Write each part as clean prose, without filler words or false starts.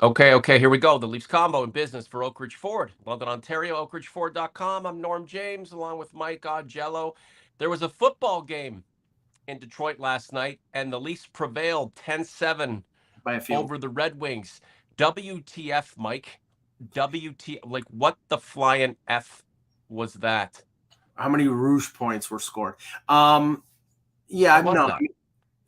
Okay, here we go. The Leafs Convo in business for Oak Ridge Ford, London, Ontario, oakridgeford.com. I'm Norm James, along with Mike Augello. There was a football game in Detroit last night, and the Leafs prevailed 10-7 by a field. over the Red Wings. WTF, Mike? WT, like what the flying F was that? How many Rouge points were scored? What was No, that?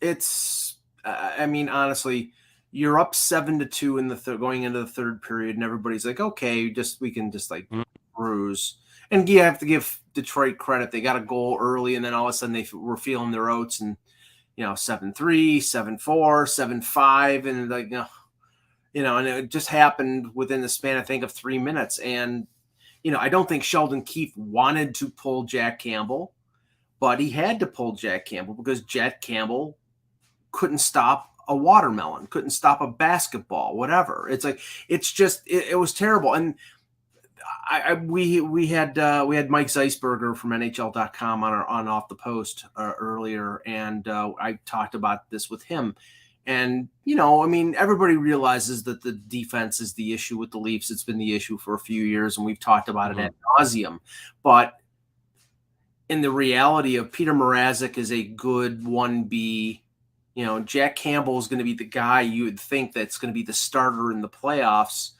it's. I mean, honestly, you're up 7-2 in the going into the third period, and everybody's like, "Okay, we can just like cruise." And you have to give Detroit credit; they got a goal early, and then all of a sudden they were feeling their oats, and 7-3, 7-4, 7-5, and and it just happened within the span, I think, of 3 minutes. And I don't think Sheldon Keefe wanted to pull Jack Campbell, but he had to pull Jack Campbell because Jack Campbell couldn't stop a watermelon, couldn't stop a basketball, whatever. It's like it was terrible. And we had Mike Zeisberger from NHL.com on Off the Post earlier, and I talked about this with him. And I mean, everybody realizes that the defense is the issue with the Leafs. It's been the issue for a few years, and we've talked about it ad nauseum. But in the reality of Peter Mrazek is a good 1B. Jack Campbell is going to be the guy you would think that's going to be the starter in the playoffs.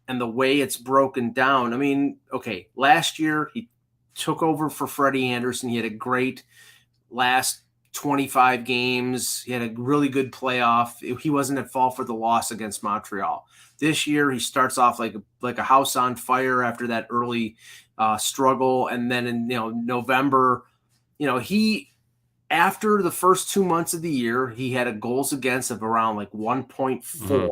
And the way it's broken down, I mean, okay, last year he took over for Freddie Anderson. He had a great last 25 games. He had a really good playoff. He wasn't at fault for the loss against Montreal. This year he starts off like a house on fire after that early struggle, and then in November, he after the first 2 months of the year he had a goals against of around like 1.4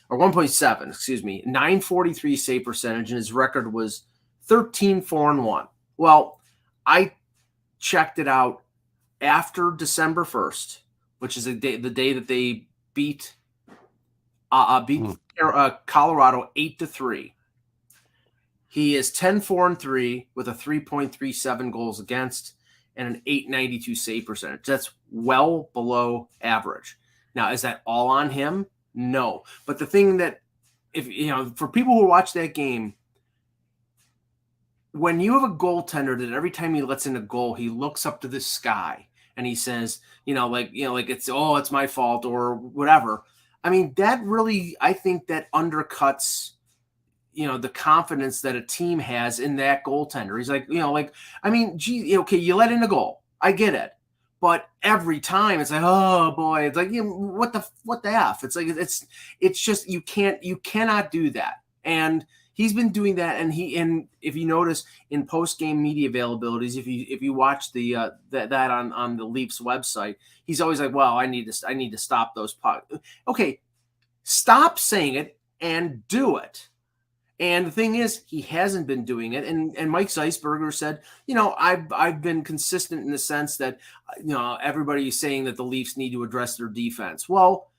or 1.7, excuse me, 943 save percentage, and his record was 13-4-1. Well, I checked it out after December 1st, which is the day that they beat Colorado 8-3. He is 10-4-3 with a 3.37 goals against and an 892 save percentage. That's well below average. Now, is that all on him? No. But the thing that, if for people who watch that game, when you have a goaltender that every time he lets in a goal, he looks up to the sky and he says, like it's my fault or whatever. I mean, that really, I think that undercuts, the confidence that a team has in that goaltender. He's like, I mean, gee, okay, you let in a goal. I get it. But every time it's like, oh boy, it's like, what the F? It's like, it's just, you cannot do that. And he's been doing that. And if you notice in post-game media availabilities, if you watch that on the Leafs website, he's always like, well, I need to stop those pucks. Okay, stop saying it and do it. And the thing is, he hasn't been doing it. And Mike Zeisberger said, I've been consistent in the sense that, everybody's saying that the Leafs need to address their defense. Well,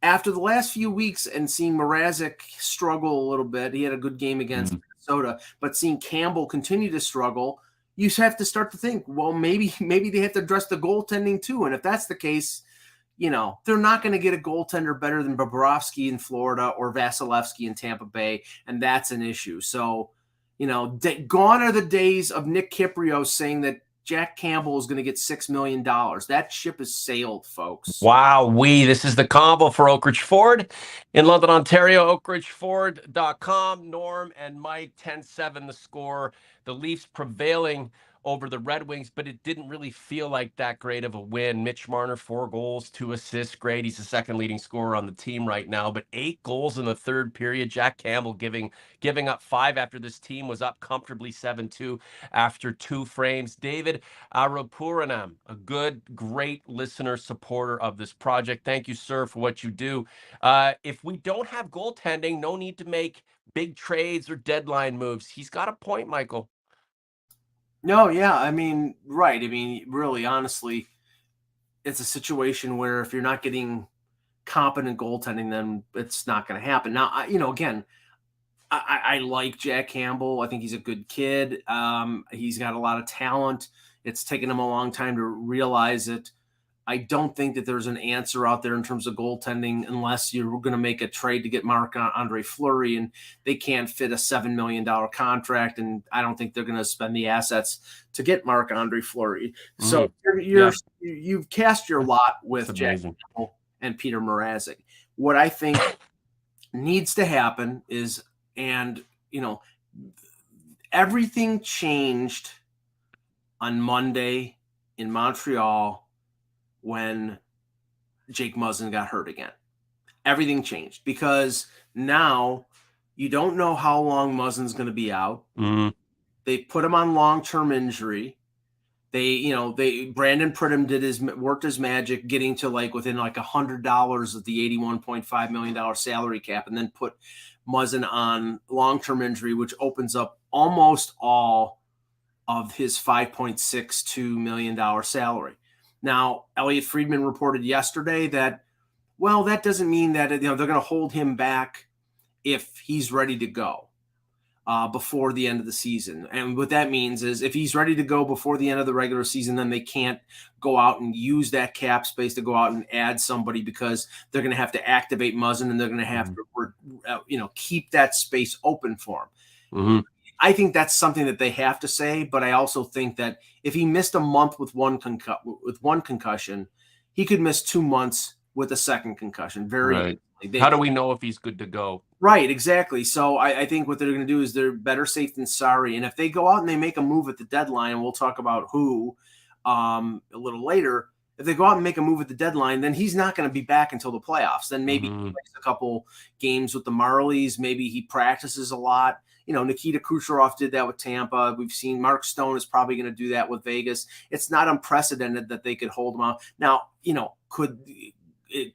after the last few weeks and seeing Mrazek struggle a little bit, he had a good game against Minnesota, but seeing Campbell continue to struggle, you have to start to think, well, maybe they have to address the goaltending too. And if that's the case, they're not going to get a goaltender better than Bobrovsky in Florida or Vasilevsky in Tampa Bay, and that's an issue. So, gone are the days of Nick Kiprio saying that Jack Campbell is going to get $6 million. That ship has sailed, folks. Wow, this is the Convo for Oak Ridge Ford in London, Ontario, oakridgeford.com. Norm and Mike, 10-7 the score. The Leafs prevailing over the Red Wings, but it didn't really feel like that great of a win. Mitch Marner, 4 goals, 2 assists. Great. He's the second leading scorer on the team right now, but 8 goals in the third period. Jack Campbell giving up 5 after this team was up comfortably 7-2 after 2 frames. David Arapuranam, a great listener, supporter of this project. Thank you, sir, for what you do. If we don't have goaltending, no need to make big trades or deadline moves. He's got a point, Michael. No, yeah, I mean, right. I mean, really, honestly, it's a situation where if you're not getting competent goaltending, then it's not going to happen. Now, again, I like Jack Campbell. I think he's a good kid. He's got a lot of talent. It's taken him a long time to realize it. I don't think that there's an answer out there in terms of goaltending unless you're going to make a trade to get Marc-Andre Fleury, and they can't fit a $7 million contract, and I don't think they're going to spend the assets to get Marc-Andre Fleury. So you've cast your lot with Jack Campbell and Peter Mrazek. What I think needs to happen is, and everything changed on Monday in Montreal when Jake Muzzin got hurt again. Everything changed because now you don't know how long Muzzin's going to be out. They put him on long-term injury. Brandon Pridham worked his magic, getting to within $100 of the $81.5 million salary cap, and then put Muzzin on long-term injury, which opens up almost all of his $5.62 million salary. Now, Elliot Friedman reported yesterday that, that doesn't mean that they're going to hold him back if he's ready to go before the end of the season. And what that means is if he's ready to go before the end of the regular season, then they can't go out and use that cap space to go out and add somebody because they're going to have to activate Muzzin and they're going to have to, keep that space open for him. I think that's something that they have to say, but I also think that if he missed a month with one concussion, he could miss 2 months with a second concussion. How do we know if he's good to go? Right, exactly. So I think what they're going to do is they're better safe than sorry. And if they go out and they make a move at the deadline, and we'll talk about who a little later, if they go out and make a move at the deadline, then he's not going to be back until the playoffs. Then maybe he plays a couple games with the Marlies. Maybe he practices a lot. Nikita Kucherov did that with Tampa. We've seen Mark Stone is probably going to do that with Vegas. It's not unprecedented that they could hold him out. Now, could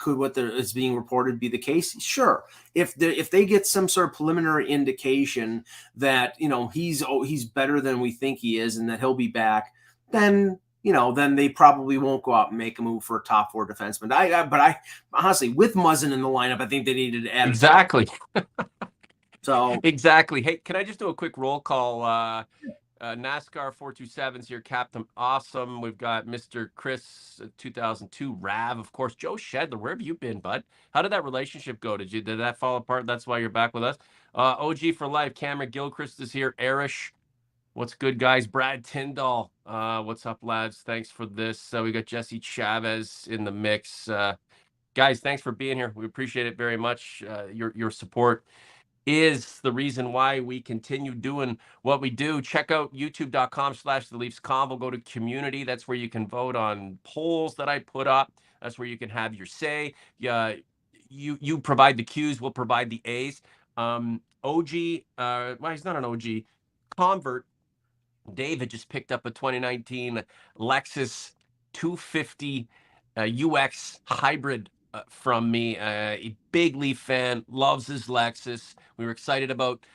what is being reported be the case? Sure. If they get some sort of preliminary indication that, he's better than we think he is and that he'll be back, then they probably won't go out and make a move for a top 4 defenseman. But I honestly, with Muzzin in the lineup, I think they needed to add exactly. So exactly. Hey, can I just do a quick roll call? NASCAR 427's here, Captain Awesome. We've got Mr. Chris 2002 Rav, of course. Joe Shedler, where have you been, bud? How did that relationship go? Did that fall apart? That's why you're back with us. OG for life. Cameron Gilchrist is here. Arish, what's good, guys? Brad Tyndall, what's up, lads? Thanks for this. We got Jesse Chavez in the mix. Guys, thanks for being here. We appreciate it very much. Your support is the reason why we continue doing what we do. Check out youtube.com/the Leafs Convo. Go to community. That's where you can vote on polls that I put up. That's where you can have your say. You provide the Q's, we'll provide the A's. OG, well, he's not an OG. Convert David just picked up a 2019 Lexus 250 UX hybrid from me. A big Leaf fan, loves his Lexus. We were excited about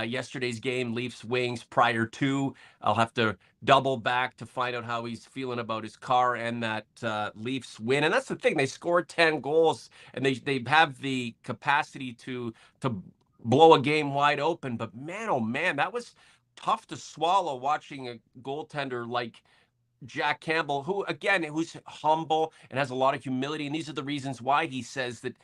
yesterday's game, Leafs Wings prior to. I'll have to double back to find out how he's feeling about his car and that Leafs win. And that's the thing, they scored 10 goals and they have the capacity to blow a game wide open. But man, oh man, that was tough to swallow watching a goaltender like Jack Campbell, who's humble and has a lot of humility. And these are the reasons why he says that,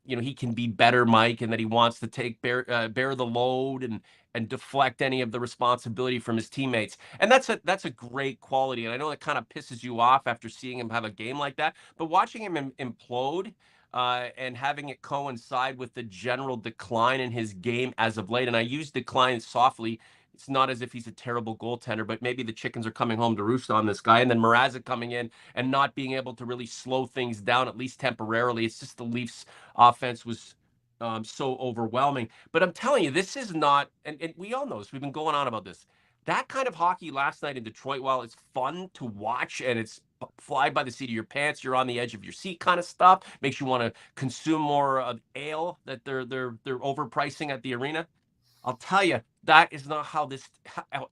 he can be better, Mike, and that he wants to bear the load and deflect any of the responsibility from his teammates. And that's a great quality. And I know that kind of pisses you off after seeing him have a game like that, but watching him implode and having it coincide with the general decline in his game as of late. And I use decline softly. It's not as if he's a terrible goaltender, but maybe the chickens are coming home to roost on this guy. And then Mrazek coming in and not being able to really slow things down, at least temporarily. It's just the Leafs offense was so overwhelming. But I'm telling you, this is not, and we all know this, we've been going on about this. That kind of hockey last night in Detroit, while it's fun to watch and it's fly by the seat of your pants, you're on the edge of your seat kind of stuff, makes you want to consume more ale that they're overpricing at the arena. I'll tell you, that is not how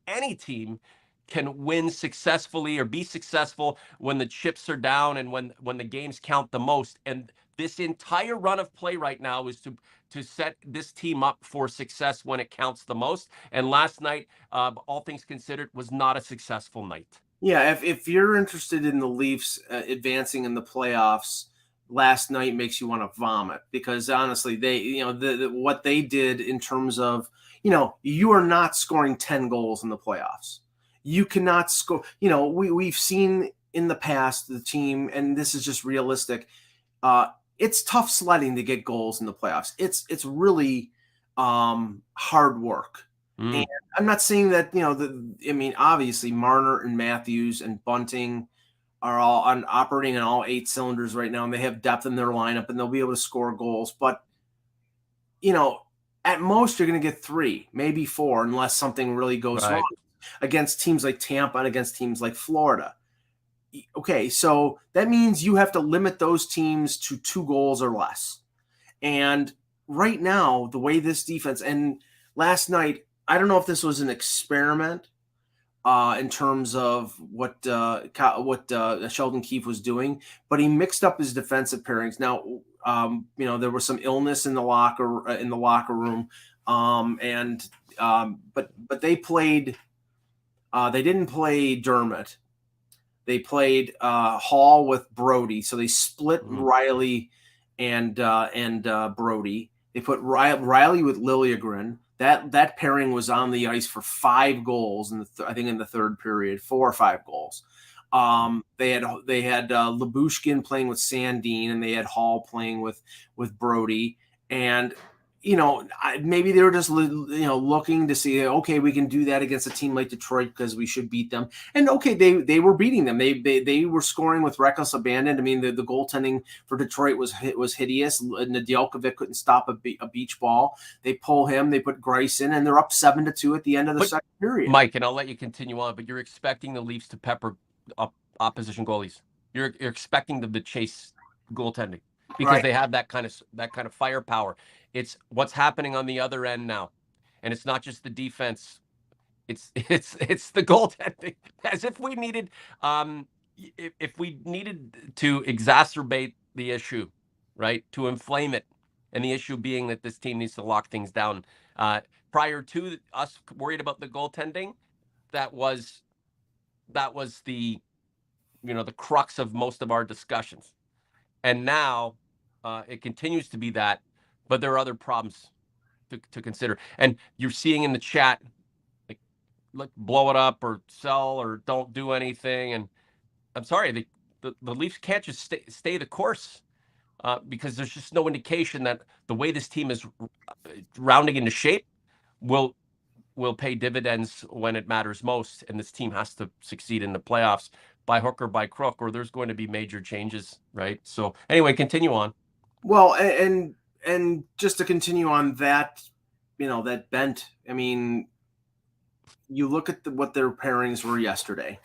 any team can win successfully or be successful when the chips are down and when the games count the most. And this entire run of play right now is to set this team up for success when it counts the most. And last night, all things considered, was not a successful night. Yeah, if you're interested in the Leafs advancing in the playoffs, last night makes you want to vomit because honestly, they what they did in terms of you are not scoring 10 goals in the playoffs. You cannot score. We've seen in the past the team, and this is just realistic. Uh, it's tough sledding to get goals in the playoffs. It's really hard work. And Mm, I'm not saying that, obviously Marner and Matthews and Bunting are all operating on all 8 cylinders right now, and they have depth in their lineup, and they'll be able to score goals. But, you know, at most you're going to get 3, maybe 4, unless something really goes wrong right. against teams like Tampa and against teams like Florida. Okay, so that means you have to limit those teams to 2 goals or less. And right now, the way this defense, and last night, I don't know if this was an experiment in terms of what Sheldon Keefe was doing, but he mixed up his defensive pairings. Now, there was some illness in the locker room, but they played. They didn't play Dermott. They played Hall with Brody, so they split Riley and Brody. They put Riley with Liljegren. That pairing was on the ice for 5 goals I think in the third period, 4 or 5 goals. They had Lyubushkin playing with Sandin, and they had Hall playing with Brody. And maybe they were just looking to see, okay, we can do that against a team like Detroit because we should beat them. And okay, they were beating them. They were scoring with reckless abandon. I mean, the goaltending for Detroit was hideous. Nedeljkovic couldn't stop a beach ball. They pull him. They put Grice in, and they're up 7-2 at the end of the second period. Mike, and I'll let you continue on, but you're expecting the Leafs to pepper up opposition goalies. You're expecting them to chase goaltending because Right. they have that kind of firepower. It's what's happening on the other end now, and it's not just the defense. It's the goaltending. As if we needed, if we needed to exacerbate the issue, right, to inflame it, and the issue being that this team needs to lock things down. Prior to us worried about the goaltending, that was the the crux of most of our discussions. And now it continues to be that, but there are other problems to consider. And you're seeing in the chat, like blow it up or sell or don't do anything. And I'm sorry, the Leafs can't just stay the course because there's just no indication that the way this team is rounding into shape will pay dividends when it matters most. And this team has to succeed in the playoffs by hook or by crook, or there's going to be major changes, right? So anyway, continue on. Well, and just to continue on that, that bent. I mean, you look at what their pairings were yesterday,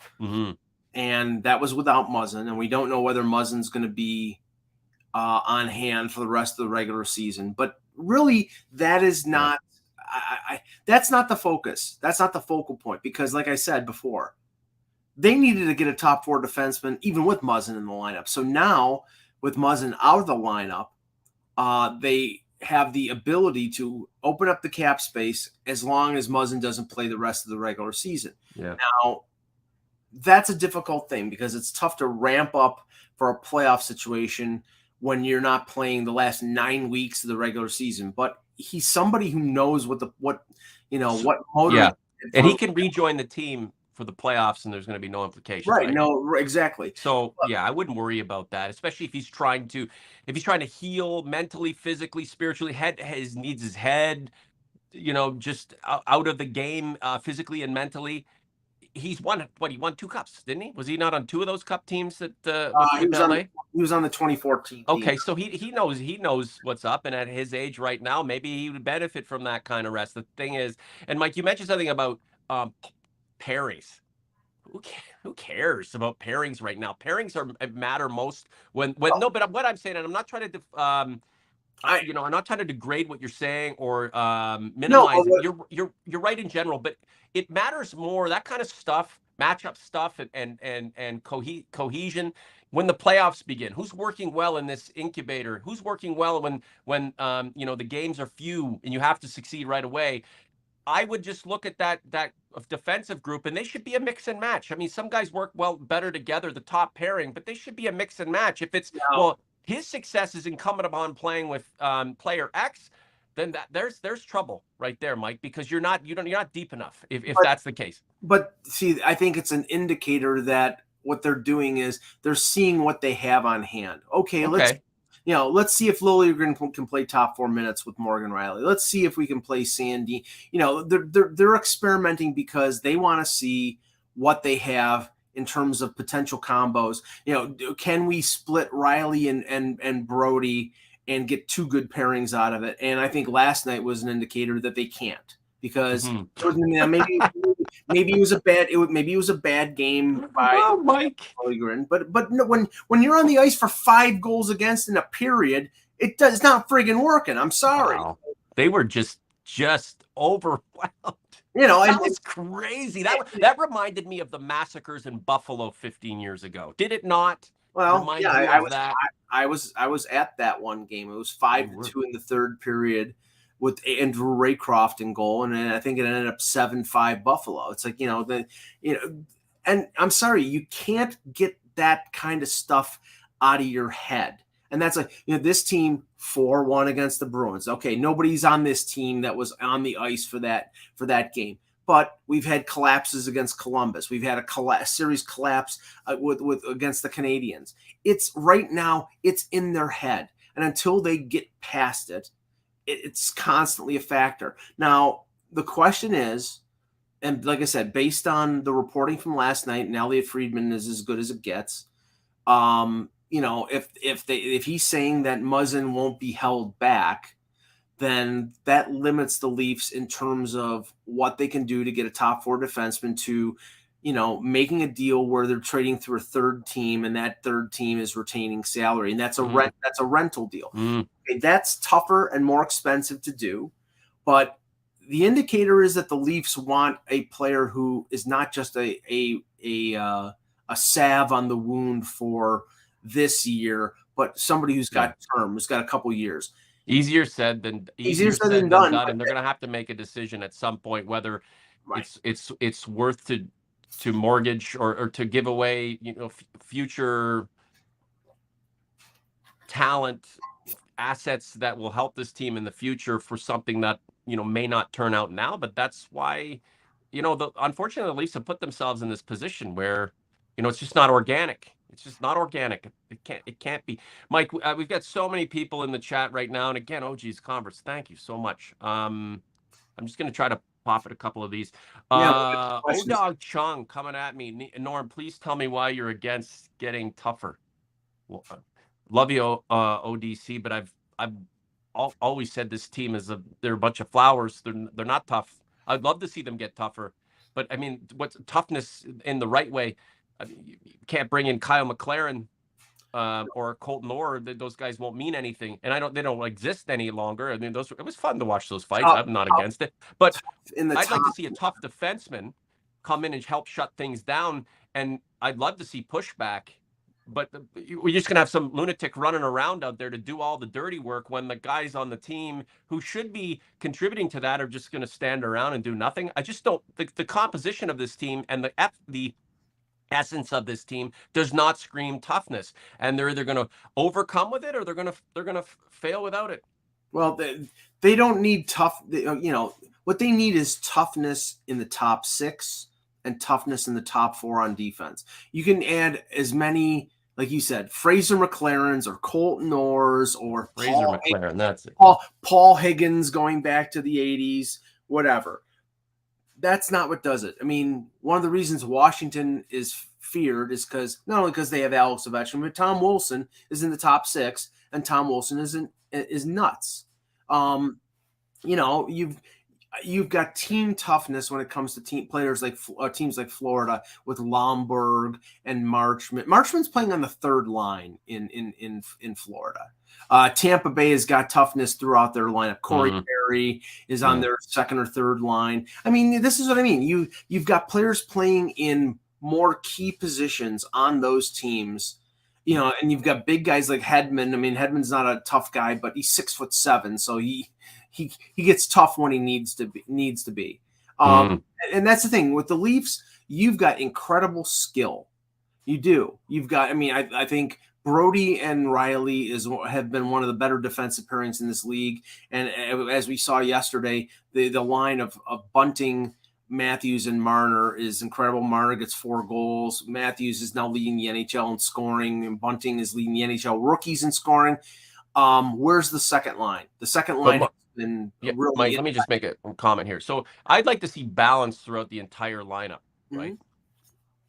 and that was without Muzzin, and we don't know whether Muzzin's going to be on hand for the rest of the regular season. But really, that is not. That's not the focus. That's not the focal point because, like I said before, they needed to get a top 4 defenseman, even with Muzzin in the lineup. So now, with Muzzin out of the lineup, they have the ability to open up the cap space as long as Muzzin doesn't play the rest of the regular season. Yeah. Now, that's a difficult thing because it's tough to ramp up for a playoff situation when you're not playing the last 9 weeks of the regular season. But he's somebody who knows what motor. Yeah, and he can rejoin the team for the playoffs, and there's going to be no implications. Right? No, exactly. So yeah, I wouldn't worry about that, especially if he's trying to heal mentally, physically, spiritually. Needs his head, just out of the game, physically and mentally. He's won what? He won 2 cups, didn't he? Was he not on 2 of those cup teams that with LA? He was on the 2014 team. Okay, so he knows what's up, and at his age right now, maybe he would benefit from that kind of rest. The thing is, and Mike, you mentioned something about pairings. Who cares about pairings right now? Pairings matter most when no. But what I'm saying, and I'm not trying to I'm not trying to degrade what you're saying or minimize it. You're right in general, but it matters more, that kind of stuff, matchup stuff, and cohesion when the playoffs begin. Who's working well in this incubator? Who's working well when the games are few and you have to succeed right away? I would just look at that defensive group, and they should be a mix and match. I mean, some guys work better together, the top pairing, but they should be a mix and match. If it's his success is incumbent upon playing with player X, then there's trouble right there, Mike, because you're not deep enough if that's the case. But see, I think it's an indicator that what they're doing is they're seeing what they have on hand. Okay. Let's see if Liljegren can play top 4 minutes with Morgan Rielly. Let's see if we can play Sandy. They're experimenting because they want to see what they have in terms of potential combos. Can we split Rielly and Brody and get 2 good pairings out of it? And I think last night was an indicator that they can't, because maybe it was a bad game by Mike. But no, when you're on the ice for 5 goals against in a period, it's not friggin' working. I'm sorry. Wow. They were just overwhelmed. That was crazy. That reminded me of the massacres in Buffalo 15 years ago. Did it not? Well, I was at that one game. It was 5-2 in the third period, with Andrew Raycroft in goal, and I think it ended up 7-5 Buffalo. It's like, and I'm sorry, you can't get that kind of stuff out of your head. And that's like, this team 4-1 against the Bruins. Okay, nobody's on this team that was on the ice for that game. But we've had collapses against Columbus. We've had a series collapse with against the Canadians. It's right now, it's in their head. And until they get past it, it's constantly a factor. Now, the question is, and like I said, based on the reporting from last night, and Elliot Friedman is as good as it gets. If he's saying that Muzzin won't be held back, then that limits the Leafs in terms of what they can do to get a top 4 defenseman to, making a deal where they're trading through a third team, and that third team is retaining salary, and that's a rental deal. Okay, that's tougher and more expensive to do, but the indicator is that the Leafs want a player who is not just a salve on the wound for this year, but somebody who's got term, who's got a couple years. Easier said than done. And they're going to have to make a decision at some point whether it's worth to mortgage or to give away, future talent, assets that will help this team in the future for something that, may not turn out now. But that's why, unfortunately, the Leafs have put themselves in this position where, it's just not organic. It's just not organic. It can't be. Mike, we've got so many people in the chat right now. And again, OG's Converse, thank you so much. I'm just going to try to pop at a couple of these. O-Dog Chung coming at me. Norm, please tell me why you're against getting tougher. Well, love you, ODC, but I've always said this team they're a bunch of flowers. They're not tough. I'd love to see them get tougher. But, I mean, what's toughness in the right way? I mean, you can't bring in Kyle McLaren or Colton Orr. Those guys won't mean anything, and they don't exist any longer. I mean, it was fun to watch those fights. I'm not against it, but I'd like to see a tough defenseman come in and help shut things down, and I'd love to see pushback. But we're just gonna have some lunatic running around out there to do all the dirty work when the guys on the team who should be contributing to that are just gonna stand around and do nothing. I just don't. The composition of this team and the essence of this team does not scream toughness, and they're either going to overcome with it or they're going to fail without it. Well, they don't need tough. What they need is toughness in the top 6 and toughness in the top 4 on defense. You can add as many, like you said, Fraser McLaren's or Colton Orr's or McLaren. That's it. Paul Higgins going back to the 80s, whatever. That's not what does it. I mean, one of the reasons Washington is feared is because not only because they have Alex Ovechkin, but Tom Wilson is in the top 6, and Tom Wilson is nuts. You've got team toughness when it comes to teams like Florida with Lomberg and Marchment. Marchment's playing on the 3rd line in Florida. Tampa Bay has got toughness throughout their lineup. Corey Perry is on their 2nd or 3rd line. I mean, this is what I mean. You've got players playing in more key positions on those teams, and you've got big guys like Hedman. I mean, Hedman's not a tough guy, but he's 6'7", so he gets tough when he needs to be. Mm. And that's the thing with the Leafs. You've got incredible skill. You do. You've got. I mean, I think Brody and Riley have been one of the better defensive pairings in this league. And as we saw yesterday, the line of Bunting, Matthews, and Marner is incredible. Marner gets 4 goals. Matthews is now leading the NHL in scoring, and Bunting is leading the NHL rookies in scoring. Where's the second line? The second line has been Yeah, really. Mike, let me just make a comment here. So I'd like to see balance throughout the entire lineup, right?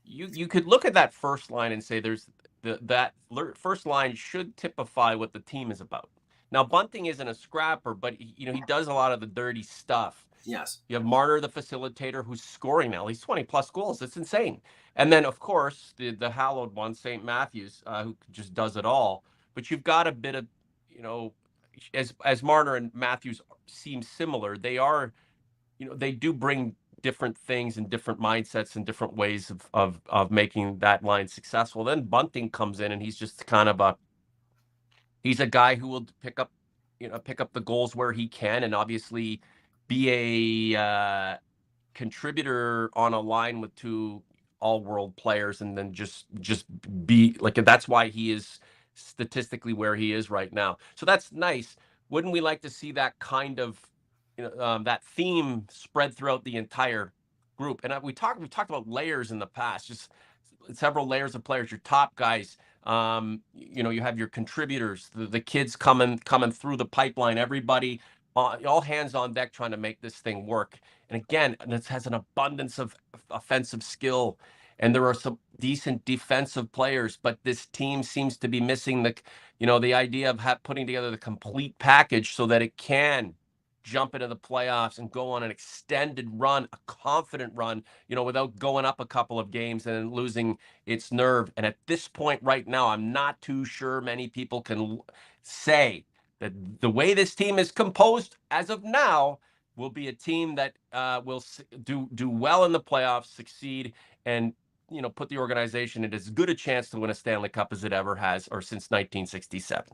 You could look at that first line and say there's that first line should typify what the team is about. Now Bunting isn't a scrapper, but he does a lot of the dirty stuff. Yes. You have Marner, the facilitator, who's scoring now. He's 20 plus goals. It's insane. And then of course the hallowed one, St. Matthews, who just does it all. But you've got a bit of, as Marner and Matthews seem similar, they are, they do bring different things and different mindsets and different ways of making that line successful. Then Bunting comes in and he's just kind of he's a guy who will pick up the goals where he can, and obviously be a contributor on a line with 2 all-world players, and then just be like, that's why he is statistically where he is right now. So that's nice. Wouldn't we like to see that kind of that theme spread throughout the entire group? And we've talked about layers in the past, just several layers of players. Your top guys, you have your contributors, the kids coming through the pipeline, everybody, all hands on deck trying to make this thing work. And again, this has an abundance of offensive skill, and there are some decent defensive players, but this team seems to be missing the idea of putting together the complete package so that it can jump into the playoffs and go on an extended run, a confident run, without going up a couple of games and losing its nerve. And at this point right now, I'm not too sure many people can say that the way this team is composed as of now will be a team that will do well in the playoffs, succeed, and put the organization in as good a chance to win a Stanley Cup as it ever has, or since 1967.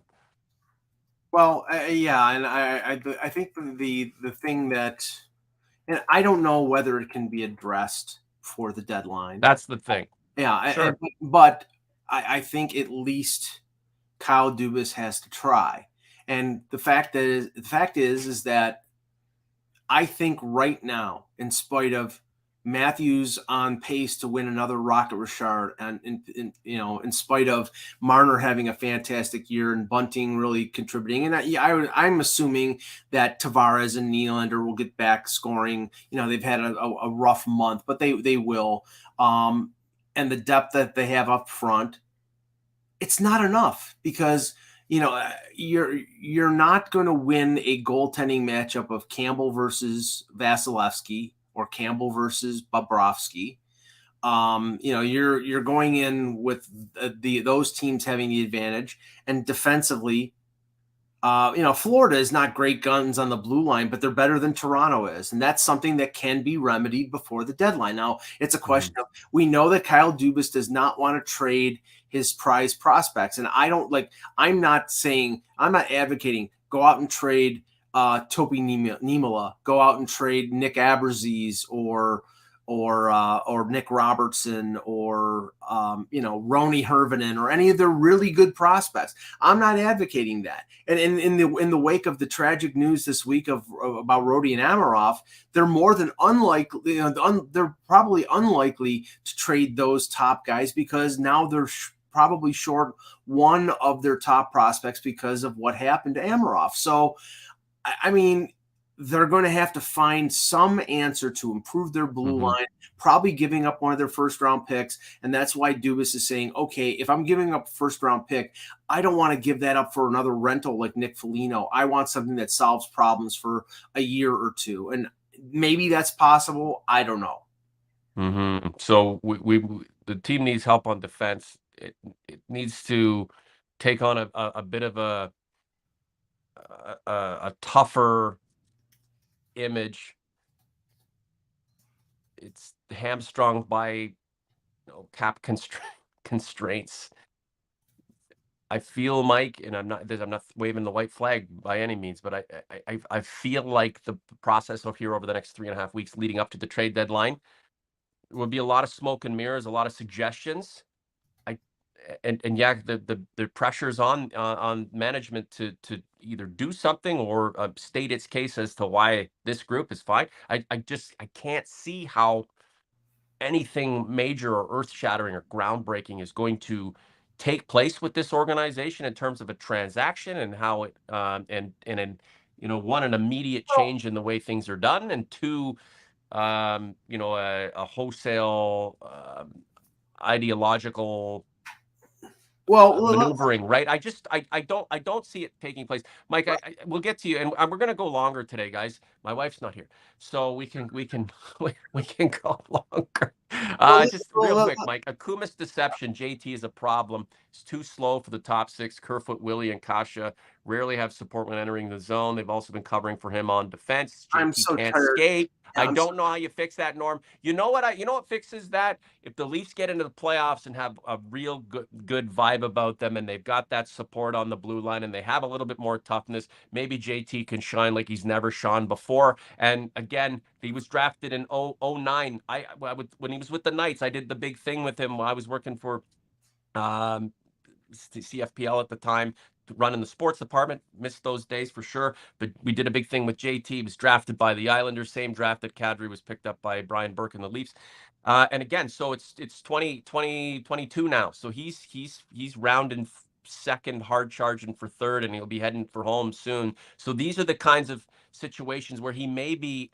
Well, yeah, and I think the thing that, and I don't know whether it can be addressed for the deadline. That's the thing. Yeah, Sure. but I think at least Kyle Dubas has to try. And the fact is that I think right now, in spite of Matthews on pace to win another Rocket Richard, and in spite of Marner having a fantastic year and Bunting really contributing, and I'm assuming that Tavares and Nylander will get back scoring. They've had a rough month, but they will. And the depth that they have up front, it's not enough because you're not going to win a goaltending matchup of Campbell versus Vasilevsky or Campbell versus Bobrovsky. You're going in with those teams having the advantage, and defensively, Florida is not great guns on the blue line, but they're better than Toronto is, and that's something that can be remedied before the deadline. Now, it's a question of, we know that Kyle Dubas does not want to trade his prize prospects, and I'm not advocating go out and trade Topi Niemelä, go out and trade Nick Aberzies or Nick Robertson or Roni Hirvonen or any of their really good prospects. I'm not advocating that. And in the wake of the tragic news this week about Rodi and Amarov, they're more than unlikely. They're probably unlikely to trade those top guys because now they're probably short one of their top prospects because of what happened to Amarov. So, I mean, they're going to have to find some answer to improve their blue line, probably giving up one of their first-round picks, and that's why Dubas is saying, okay, if I'm giving up a first-round pick, I don't want to give that up for another rental like Nick Foligno. I want something that solves problems for a year or two, and maybe that's possible. I don't know. So the team needs help on defense. It needs to take on a bit of a tougher image. It's hamstrung by cap constraints. I feel, Mike, and I'm not waving the white flag by any means, but I feel like the process of here over the next 3.5 weeks leading up to the trade deadline will be a lot of smoke and mirrors, a lot of suggestions. And yeah, the pressure's on management to either do something or state its case as to why this group is fine. I can't see how anything major or earth-shattering or groundbreaking is going to take place with this organization in terms of a transaction and how it and one, an immediate change in the way things are done, and two, a wholesale ideological Well, maneuvering, right? I don't see it taking place. Mike, we'll get to you, and we're going to go longer today, guys. My wife's not here, so we can we can go longer. well, Just real well, quick, Mike. Akuma's deception. JT is a problem. It's too slow for the top six. Kerfoot, Willie, and Kasha rarely have support when entering the zone. They've also been covering for him on defense. I'm JT so can't tired. skate. Yeah, I don't know how you fix that, Norm. You know what fixes that? If the Leafs get into the playoffs and have a real good vibe about them, and they've got that support on the blue line, and they have a little bit more toughness, maybe JT can shine like he's never shone before. And again, he was drafted in 09. When he was with the Knights, I did the big thing with him. I was working for um, CFPL at the time, running the sports department. Missed those days for sure, but we did a big thing with JT. He was drafted by the Islanders, same draft that Kadri was picked up by Brian Burke and the Leafs. And again, so it's 2022 now. So he's rounding second, hard charging for third, and he'll be heading for home soon. So these are the kinds of situations where he may be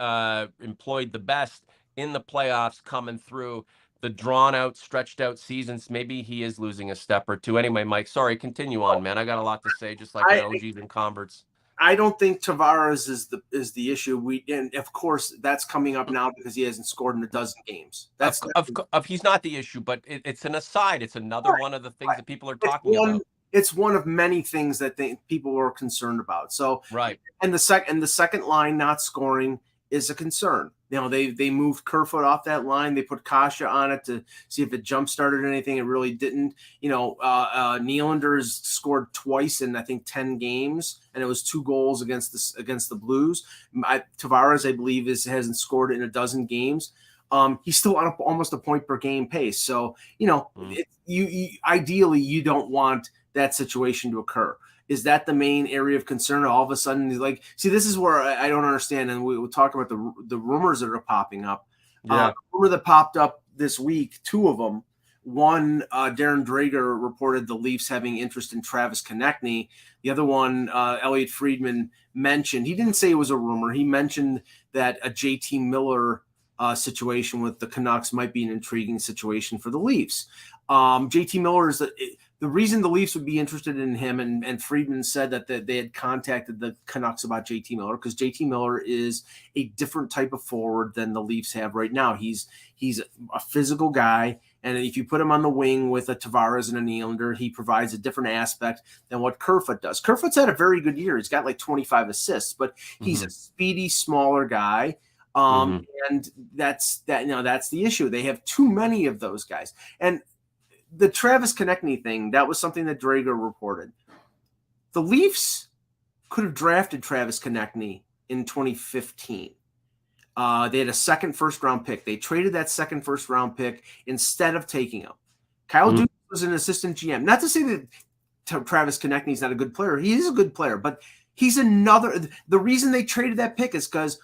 employed the best in the playoffs, coming through the drawn out, stretched out seasons. Maybe he is losing a step or two. Anyway, Mike, sorry, continue on, man. I got a lot to say, just like an I OGs and converts. I don't think Tavares is the issue. And of course that's coming up now because he hasn't scored in a dozen games. He's not the issue, but it's an aside. It's another one of the things that people are talking about. It's one of many things that people were concerned about. So right, and the second line not scoring is a concern. They moved Kerfoot off that line. They put Kasha on it to see if it jump started anything. It really didn't. Nylander has scored twice in I think 10 games, and it was 2 goals against the Blues. Tavares, I believe, hasn't scored in a dozen games. He's still on almost a point per game pace. So ideally you don't want that situation to occur. Is that the main area of concern? All of a sudden, this is where I don't understand. And we'll talk about the rumors that are popping up. Yeah. Rumor that popped up this week, 2 of them. One, Darren Dreger reported the Leafs having interest in Travis Konechny. The other one, Elliot Friedman mentioned, he didn't say it was a rumor. He mentioned that a JT Miller situation with the Canucks might be an intriguing situation for the Leafs. JT Miller is the reason the Leafs would be interested in him, and Friedman said that they had contacted the Canucks about JT Miller because JT Miller is a different type of forward than the Leafs have right now. He's a physical guy, and if you put him on the wing with a Tavares and a Nylander, he provides a different aspect than what Kerfoot does. Kerfoot's had a very good year. He's got like 25 assists, but he's a speedy, smaller guy. And that's the issue. They have too many of those guys. And the Travis Konechny thing, that was something that Dreger reported. The Leafs could have drafted Travis Konechny in 2015. They had a second first-round pick. They traded that second first-round pick instead of taking him. Kyle Dubas was an assistant GM. Not to say that Travis Konechny is not a good player. He is a good player, but he's another – the reason they traded that pick is because,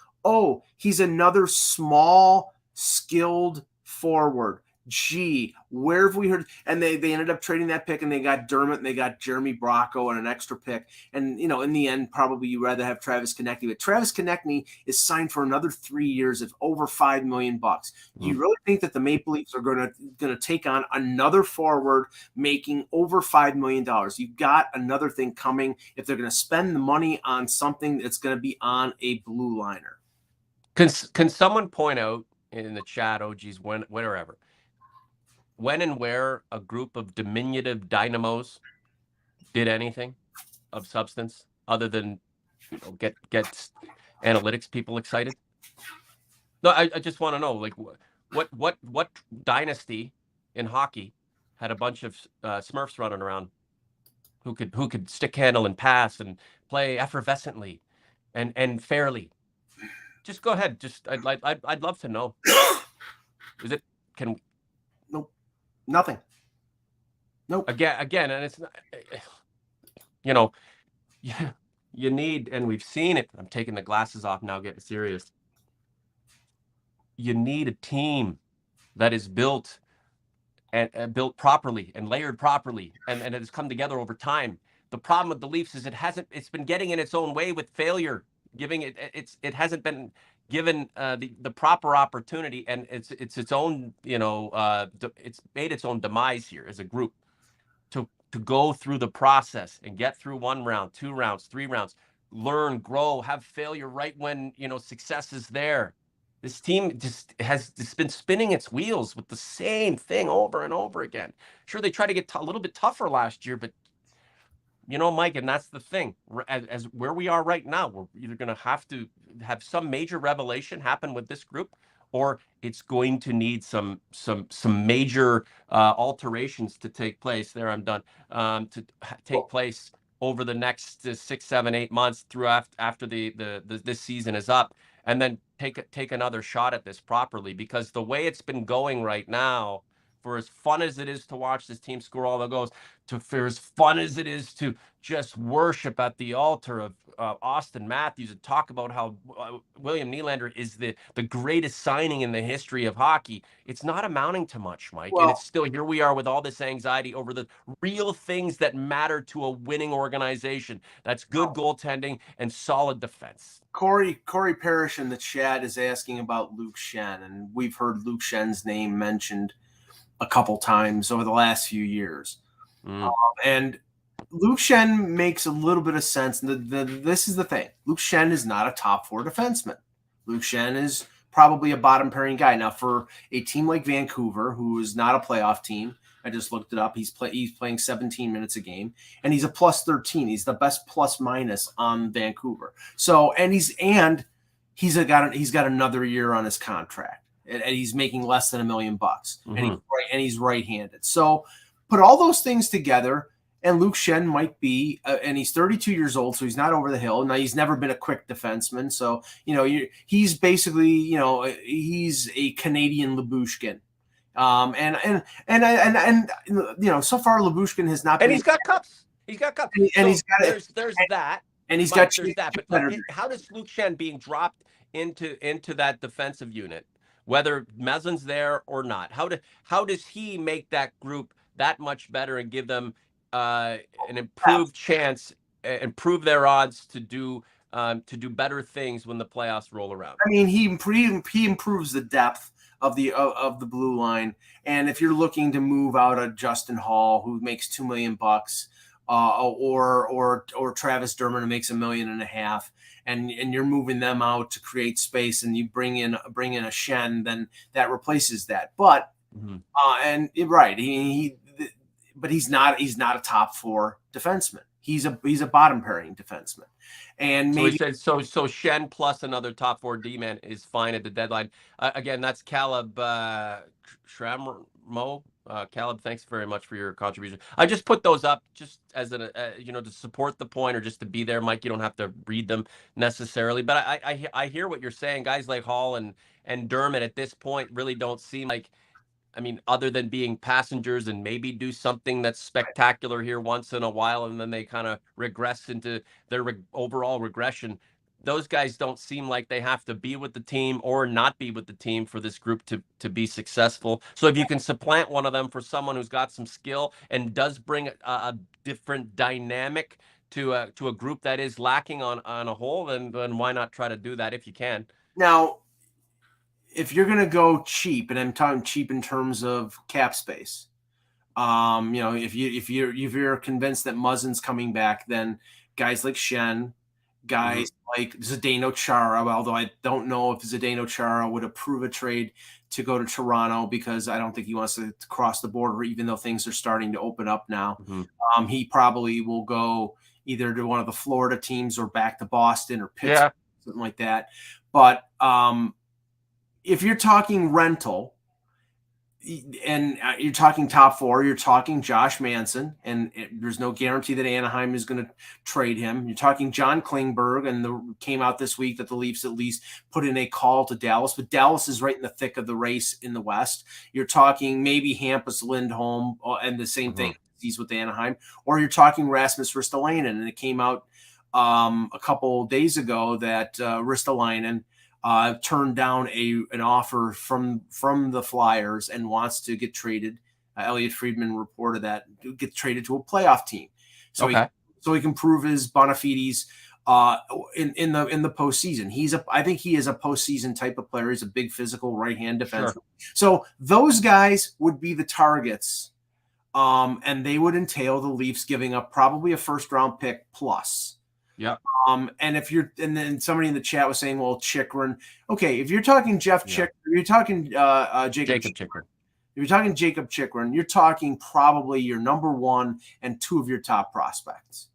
he's another small, skilled forward. Gee, where have we heard? And they ended up trading that pick, and they got Dermott, and they got Jeremy Bracco and an extra pick. And, in the end, probably you'd rather have Travis Konechny. But Travis Konechny is signed for another 3 years of over $5 million. Do you really think that the Maple Leafs are going to take on another forward making over $5 million? You've got another thing coming if they're going to spend the money on something that's going to be on a blue liner. Can someone point out in the chat, wherever, when and where a group of diminutive dynamos did anything of substance other than get analytics people excited? No, I just want to know, like, what dynasty in hockey had a bunch of Smurfs running around who could stick handle and pass and play effervescently and fairly. Just go ahead. Just I'd love to know. Is it can Nope. Nothing. Nope. Again, and it's not, you know, you need, and we've seen it. I'm taking the glasses off now, getting serious. You need a team that is built and built properly and layered properly, and it has come together over time. The problem with the Leafs is it's been getting in its own way with failure, giving it hasn't been given the proper opportunity, and it's its own, it's made its own demise here as a group to go through the process and get through 1 round, 2 rounds, 3 rounds, learn, grow, have failure right when success is there. This team just been spinning its wheels with the same thing over and over again. Sure, they tried to get a little bit tougher last year, but Mike, and that's the thing. As where we are right now, we're either going to have to have some major revelation happen with this group, or it's going to need some major alterations to take place. There, I'm done. To take place over the next 6, 7, 8 months through after this season is up, and then take another shot at this properly. Because the way it's been going right now, for as fun as it is to watch this team score all the goals, for as fun as it is to just worship at the altar of Austin Matthews and talk about how William Nylander is the greatest signing in the history of hockey, it's not amounting to much, Mike. Well, and it's still, here we are with all this anxiety over the real things that matter to a winning organization. That's good goaltending and solid defense. Corey Parrish in the chat is asking about Luke Schenn, and we've heard Luke Schenn's name mentioned a couple times over the last few years. And Luke Schenn makes a little bit of sense. This is the thing. Luke Schenn is not a top 4 defenseman. Luke Schenn is probably a bottom pairing guy. Now, for a team like Vancouver, who is not a playoff team, I just looked it up. He's playing 17 minutes a game, and he's a plus 13. He's the best plus minus on Vancouver. So, and he's got another year on his contract, and he's making less than $1 million bucks, and he's right-handed. So, put all those things together, and Luke Schenn might be, and he's 32 years old, so he's not over the hill. Now, he's never been a quick defenseman, so he's basically, he's a Canadian Lyubushkin. And so far Lyubushkin has not been. And he's got cups. He's got cups. And he's got there's that. And he's Mike, got there's that. But how does Luke Schenn being dropped into that defensive unit, whether Muzzin's there or not, how does he make that group that much better and give them an improved chance, improve their odds to do better things when the playoffs roll around? I mean, he improves the depth of the blue line, and if you're looking to move out a Justin Hall who makes $2 million bucks, or Travis Dermott who makes $1.5 million, and you're moving them out to create space, and you bring in a Schenn, then that replaces that. But and right, but he's not a top 4 defenseman. He's a bottom pairing defenseman. And maybe so Schenn plus another top 4 D-man is fine at the deadline. Again, that's Caleb Schrammo. Caleb, thanks very much for your contribution. I just put those up just as to support the point, or just to be there, Mike. You don't have to read them necessarily, but I hear what you're saying. Guys like Hall and Dermott at this point really don't seem like, other than being passengers and maybe do something that's spectacular here once in a while, and then they kind of regress into their overall regression. Those guys don't seem like they have to be with the team or not be with the team for this group to be successful. So if you can supplant one of them for someone who's got some skill and does bring a different dynamic to a group that is lacking on a whole, then why not try to do that if you can? Now, if you're going to go cheap, and I'm talking cheap in terms of cap space, if you're convinced that Muzzin's coming back, then guys like Schenn, guys like Zdeno Chara, although I don't know if Zdeno Chara would approve a trade to go to Toronto, because I don't think he wants to cross the border, even though things are starting to open up now. He probably will go either to one of the Florida teams or back to Boston or Pittsburgh, something like that. But if you're talking rental, and you're talking top four, you're talking Josh Manson, and there's no guarantee that Anaheim is going to trade him. You're talking John Klingberg, and came out this week that the Leafs at least put in a call to Dallas, but Dallas is right in the thick of the race in the West. You're talking maybe Hampus Lindholm, and the same thing he's with Anaheim, or you're talking Rasmus Ristolainen, and it came out a couple days ago that Ristolainen turned down an offer from the Flyers and wants to get traded. Elliot Friedman reported that get traded to a playoff team, so he can prove his bona fides in the postseason. I think he is a postseason type of player. He's a big physical right hand defenseman. Sure. So those guys would be the targets, and they would entail the Leafs giving up probably a first round pick plus. Yeah. And then somebody in the chat was saying, well, Chychrun. Okay, if you're talking Chychrun, you're talking Jacob Chychrun. If you're talking Jacob Chychrun, you're talking probably your number one and two of your top prospects.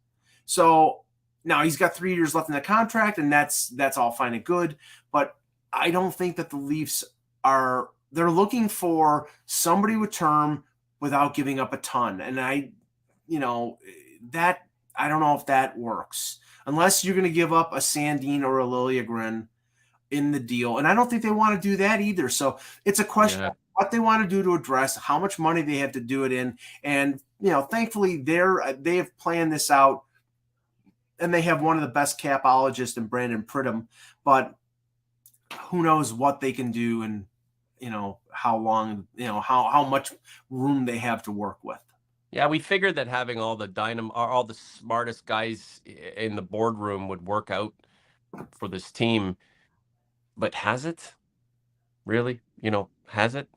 So now he's got 3 years left in the contract, and that's all fine and good. But I don't think that the Leafs they're looking for somebody with term without giving up a ton. And I don't know if that works. Unless you're going to give up a Sandin or a Liljegren in the deal. And I don't think they want to do that either. So it's a question of what they want to do to address, how much money they have to do it in. And, thankfully they have planned this out, and they have one of the best capologists in Brandon Pridham. But who knows what they can do and, how long, how much room they have to work with. Yeah, we figured that having all the smartest guys in the boardroom would work out for this team. But has it? Really? Has it?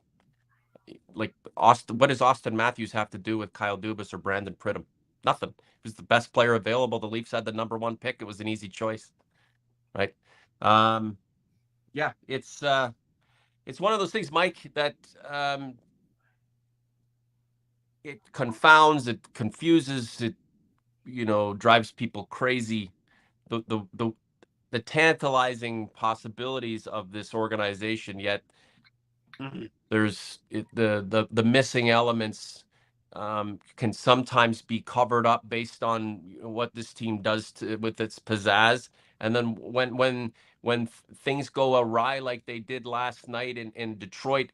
Like Austin, what does Austin Matthews have to do with Kyle Dubas or Brandon Pridham? Nothing. He was the best player available. The Leafs had the number one pick. It was an easy choice, right? Yeah, it's one of those things, Mike, that it confounds, it confuses, it drives people crazy. The tantalizing possibilities of this organization, yet there's the missing elements can sometimes be covered up based on what this team does with its pizzazz. And then when things go awry like they did last night in Detroit,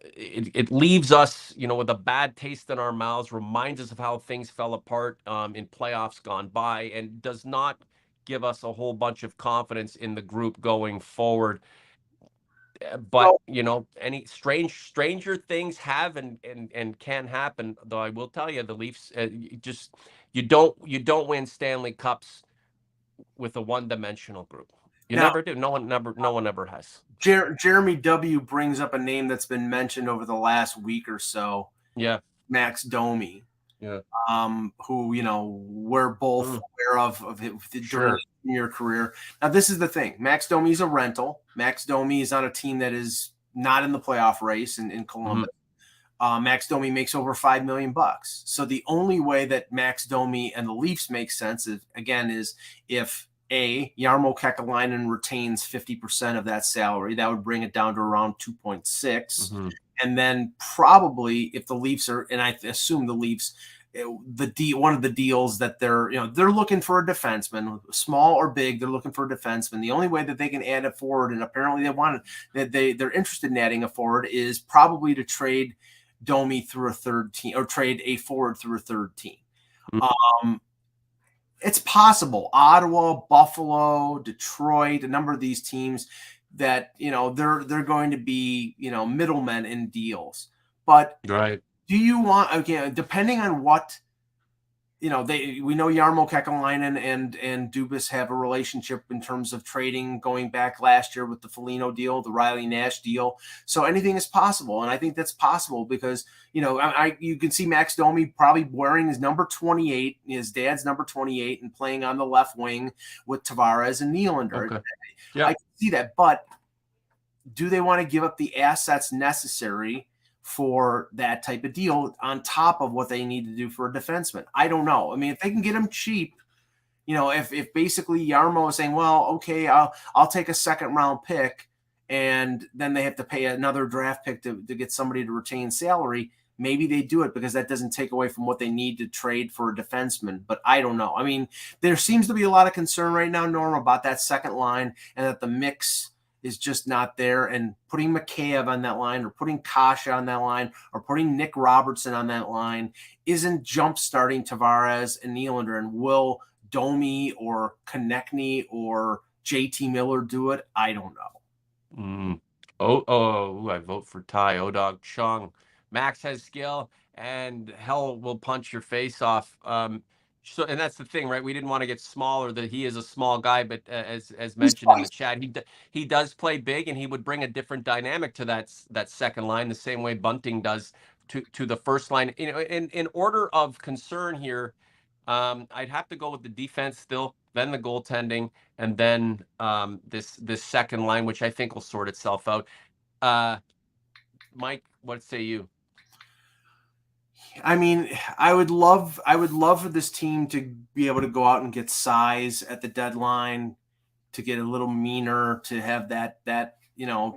it leaves us, with a bad taste in our mouths, reminds us of how things fell apart in playoffs gone by, and does not give us a whole bunch of confidence in the group going forward. But any stranger things have and can happen. Though I will tell you, the Leafs you don't win Stanley Cups with a one-dimensional group. Never do. No one ever has. Jeremy W. brings up a name that's been mentioned over the last week or so. Yeah, Max Domi. Yeah. Who we're both aware of during your career. Now, this is the thing: Max Domi is a rental. Max Domi is on a team that is not in the playoff race in Columbus. Max Domi makes over $5 million. So the only way that Max Domi and the Leafs make sense is if Jarmo Kekalainen retains 50% of that salary. That would bring it down to around 2.6. And then probably if the Leafs are, and I assume the Leafs, one of the deals that they're looking for a defenseman, small or big, they're looking for a defenseman. The only way that they can add a forward, and apparently they're interested in adding a forward, is probably to trade Domi through a third team, or trade a forward through a third team. It's possible. Ottawa, Buffalo, Detroit, a number of these teams that, they're going to be, middlemen in deals. But do you want, again, depending on what, we know Jarmo Kekalainen and Dubas have a relationship in terms of trading going back last year with the Foligno deal, the Riley Nash deal. So anything is possible. And I think that's possible because, you can see Max Domi probably wearing his number 28, his dad's number 28, and playing on the left wing with Tavares and Nylander. Okay. Yeah. I can see that. But do they want to give up the assets necessary for that type of deal on top of what they need to do for a defenseman? I don't know. I mean, if they can get him cheap, if basically Jarmo is saying, well, okay, I'll take a second round pick and then they have to pay another draft pick to get somebody to retain salary, maybe they do it because that doesn't take away from what they need to trade for a defenseman. But I don't know. I mean, there seems to be a lot of concern right now, Norm, about that second line and that the mix is just not there. And putting McCabe on that line or putting Kasha on that line or putting Nick Robertson on that line isn't jump starting Tavares and Nylander. And will Domi or Konechny or JT Miller do it? I don't know. I vote for Ty Odog Chung. Max has skill, and hell will punch your face off. So, and that's the thing, right? We didn't want to get smaller. That he is a small guy, but as mentioned in the chat, he does play big, and he would bring a different dynamic to that second line, the same way Bunting does to the first line. You know, in order of concern here, I'd have to go with the defense still, then the goaltending, and then this second line, which I think will sort itself out. Mike, what say you? I mean, I would love for this team to be able to go out and get size at the deadline, to get a little meaner, to have that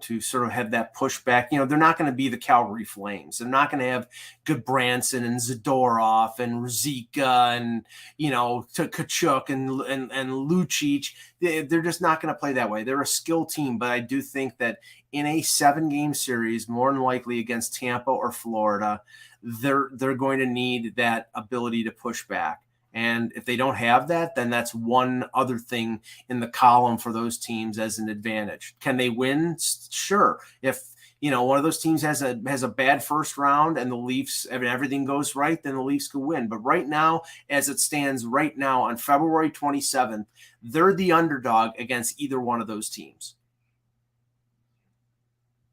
to sort of have that pushback. They're not going to be the Calgary Flames. They're not going to have good Branson and Zadorov and Ruzicka and Kachuk and Lucic. They're just not going to play that way. They're a skill team, but I do think that in a 7-game series, more than likely against Tampa or Florida, they're going to need that ability to push back. And if they don't have that, then that's one other thing in the column for those teams as an advantage. Can they win? Sure. If one of those teams has a bad first round and the Leafs, if everything goes right, then the Leafs could win. But right now, as it stands right now on February 27th, they're the underdog against either one of those teams.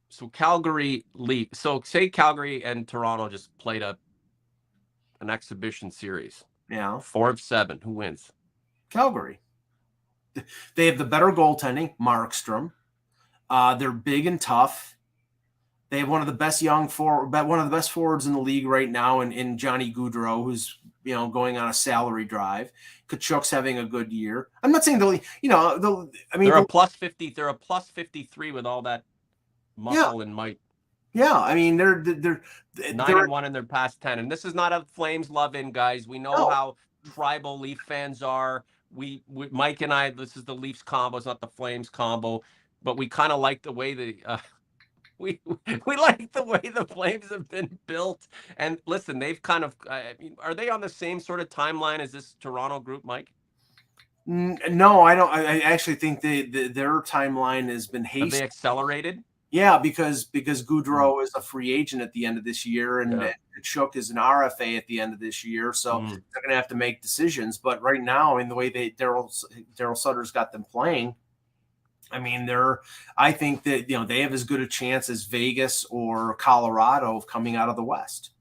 So Calgary Leafs. So say Calgary and Toronto just played an exhibition series. Yeah. 4 of 7. Who wins? Calgary. They have the better goaltending, Markstrom. They're big and tough. They have one of the best forwards in the league right now in Johnny Gaudreau, who's going on a salary drive. Kachuk's having a good year. I'm not saying they're a plus 50. They're a plus 53 with all that muscle and might. Yeah, I mean they're 9-1 in their past 10, and this is not a Flames love-in, guys. We know how tribal Leaf fans are. We Mike and I, this is the Leafs combo, it's not the Flames combo, but we kind of like the way we like the way the Flames have been built. And listen, they've kind of are they on the same sort of timeline as this Toronto group, Mike? No, I don't. I actually think their timeline has been hasty. Have they accelerated? Yeah, because Gaudreau is a free agent at the end of this year, and Kachuk is an RFA at the end of this year, so they're going to have to make decisions. But right now, in the way Daryl Sutter's got them playing, I mean, I think that they have as good a chance as Vegas or Colorado of coming out of the West.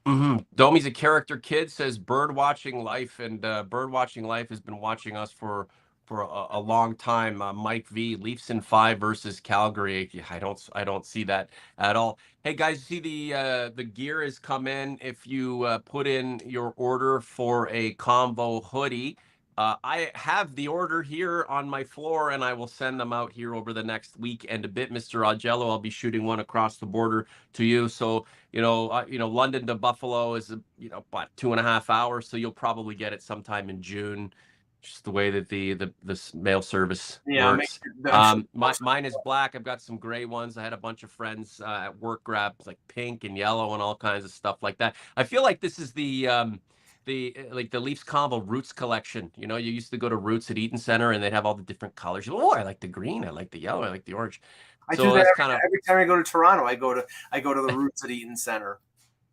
Domi's a character kid, says Bird Watching Life, and Bird Watching Life has been watching us for a long time. Mike V, Leafs in 5 versus Calgary. I don't see that at all. Hey guys, see the gear has come in. If you put in your order for a combo hoodie, I have the order here on my floor, and I will send them out here over the next week and a bit. Mr. Augello, I'll be shooting one across the border to you. So London to Buffalo is about 2.5 hours, so you'll probably get it sometime in June. Just the way that the mail service works. Mine is black. I've got some gray ones. I had a bunch of friends at work grab like pink and yellow and all kinds of stuff like that. I feel like this is the Leafs Convo Roots collection. You used to go to Roots at Eaton Center and they'd have all the different colors. Oh, I like the green. I like the yellow. I like the orange. I do that every time I go to Toronto. I go to the Roots at Eaton Center.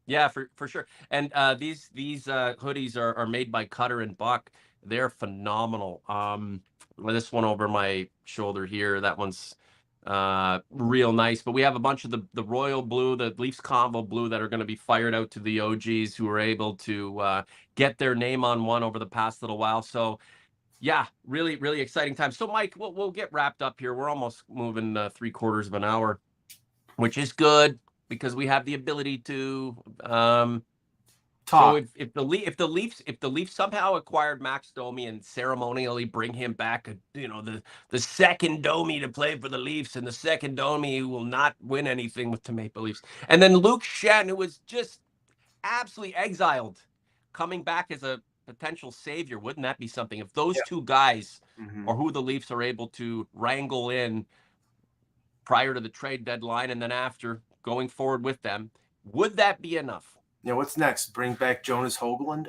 Yeah, for sure. And these hoodies are made by Cutter and Buck. They're phenomenal. This one over my shoulder here, that one's real nice. But we have a bunch of the royal blue, the Leafs Convo blue, that are going to be fired out to the OGs who were able to get their name on one over the past little while. So yeah, really, really exciting time. So Mike, we'll get wrapped up here. We're almost moving 3/4 of an hour, which is good because we have the ability to So Talk. if the Leafs somehow acquired Max Domi and ceremonially bring him back, the second Domi to play for the Leafs and the second Domi who will not win anything with the Maple Leafs, and then Luke Schenn, who was just absolutely exiled, coming back as a potential savior, wouldn't that be something? If those Yeah. two guys Mm-hmm. are who the Leafs are able to wrangle in prior to the trade deadline and then after going forward with them, would that be enough? Yeah, what's next? Bring back Jonas Hoagland?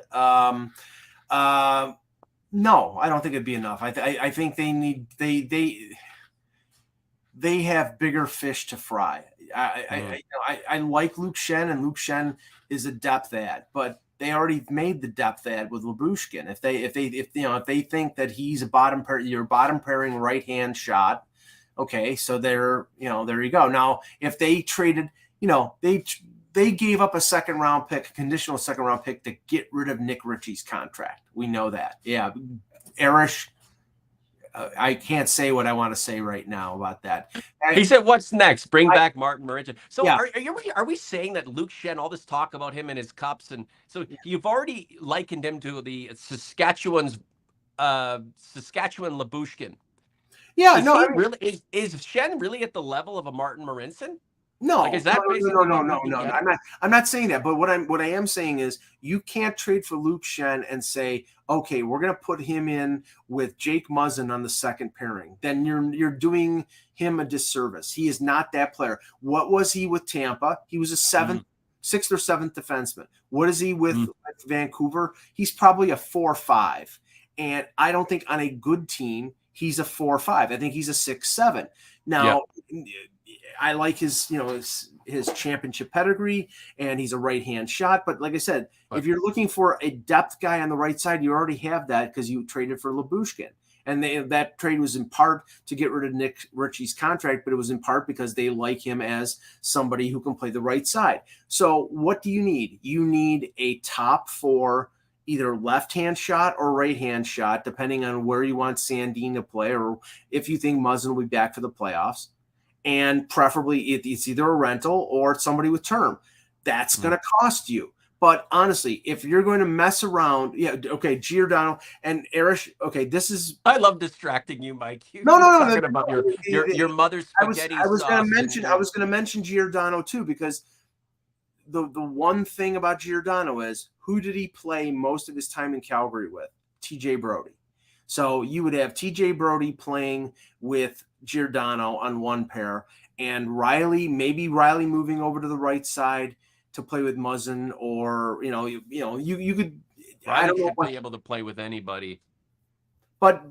No, I don't think it'd be enough. I think they have bigger fish to fry. I like Luke Schenn, and Luke Schenn is a depth add, but they already made the depth add with Lyubushkin. If they think that he's your bottom pairing right hand shot, okay, so there you go. Now, if they traded, they gave up a conditional second round pick to get rid of Nick Ritchie's contract. We know that. Yeah, Erish. I can't say what I want to say right now about that. He said, "What's next? Bring back Martin Marincin." So, yeah. are we saying that Luke Schenn, all this talk about him and his cups, and so you've already likened him to the Saskatchewan Lyubushkin? Yeah, Is no, he really is Schenn really at the level of a Martin Marincin? no, Like, is that basically what we'd be getting? I'm not saying that, but what I am saying is you can't trade for Luke Schenn and say, okay, we're going to put him in with Jake Muzzin on the second pairing. Then you're doing him a disservice. He is not that player. What was he with Tampa? He was a sixth or seventh defenseman. What is he with Vancouver? He's probably a 4-5, and I don't think on a good team he's a 4-5. I think he's a 6-7. Now. Yeah. I like his championship pedigree, and he's a right-hand shot. But like I said, if you're looking for a depth guy on the right side, you already have that because you traded for Lyubushkin. And that trade was in part to get rid of Nick Ritchie's contract, but it was in part because they like him as somebody who can play the right side. So what do you need? You need a top four, either left-hand shot or right-hand shot, depending on where you want Sandin to play or if you think Muzzin will be back for the playoffs. And preferably it's either a rental or it's somebody with term. That's going to cost you. But honestly, if you're going to mess around, okay, Giordano and Erish, okay, this is. I love distracting you, Mike. No. Talking about your mother's spaghetti I was going to mention Giordano too, because the one thing about Giordano is who did he play most of his time in Calgary with? TJ Brody. So you would have TJ Brody playing with Giordano on one pair, and maybe Riley moving over to the right side to play with Muzzin, or you could. Riley I don't know be able to play with anybody, but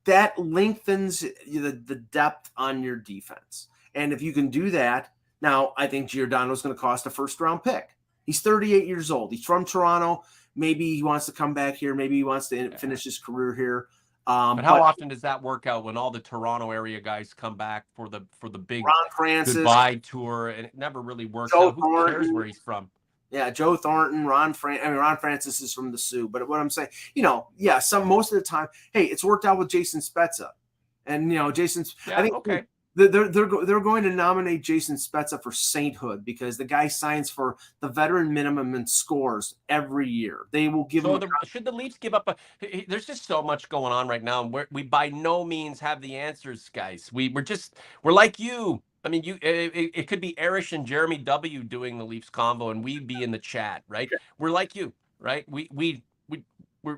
that lengthens the depth on your defense, and if you can do that, now I think Giordano is going to cost a first-round pick. He's 38 years old. He's from Toronto. Maybe he wants to come back here. Maybe he wants to finish his career here. But how often does that work out when all the Toronto area guys come back for the big Ron Francis goodbye tour, and it never really works out? Who cares where he's from? Yeah, Joe Thornton, Ron Francis is from the Sioux. But what I'm saying, most of the time, hey, it's worked out with Jason Spezza, and Jason's. Yeah, I think okay. They're going to nominate Jason Spezza for sainthood because the guy signs for the veteran minimum and scores every year. They will give him. Should the Leafs give up there's just so much going on right now, and we by no means have the answers, guys. We're like you. I mean, it could be Erish and Jeremy W doing the Leafs Convo, and we'd be in the chat, right? Okay. We're like you, right?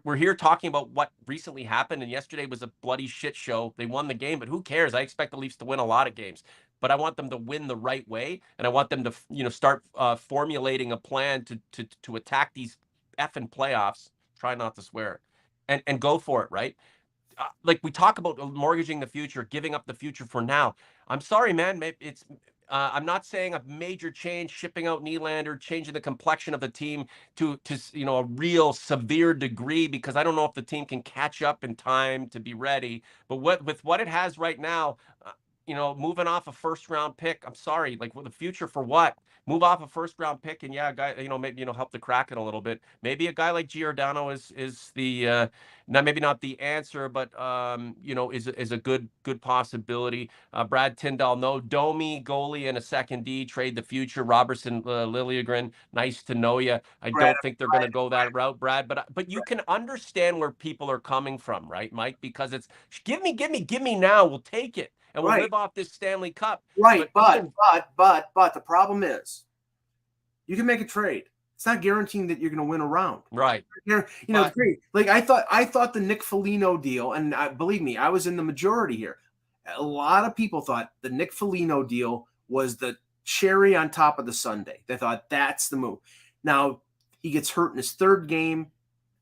We're here talking about what recently happened, and yesterday was a bloody shit show. They won the game, but who cares? I expect the Leafs to win a lot of games, but I want them to win the right way, and I want them to start formulating a plan to attack these effing playoffs. Try not to swear, and go for it, right? Like we talk about mortgaging the future, giving up the future for now. I'm sorry, man. It's I'm not saying a major change, shipping out Nylander, changing the complexion of the team to a real severe degree, because I don't know if the team can catch up in time to be ready. But with what it has right now, moving off a first round pick. I'm sorry, like with the future for what? Move off a first round pick and yeah, a guy, maybe help the Kraken a little bit. Maybe a guy like Giordano is the not maybe not the answer, but is a good possibility. Brad Tyndall, no Domi, goalie, and a second D. Trade the future. Robertson, Liljegren, nice to know you. I Brad, don't think they're going to go that route, Brad. But you can understand where people are coming from, right, Mike? Because it's give me now. We'll take it and we'll right, live off this Stanley Cup. right. But But the problem is, you can make a trade. It's not guaranteeing that you're going to win a round. right, It's great. Like I thought the Nick Foligno deal, and believe me, I was in the majority here. A lot of people thought the Nick Foligno deal was the cherry on top of the sundae. They thought that's the move. Now he gets hurt in his third game,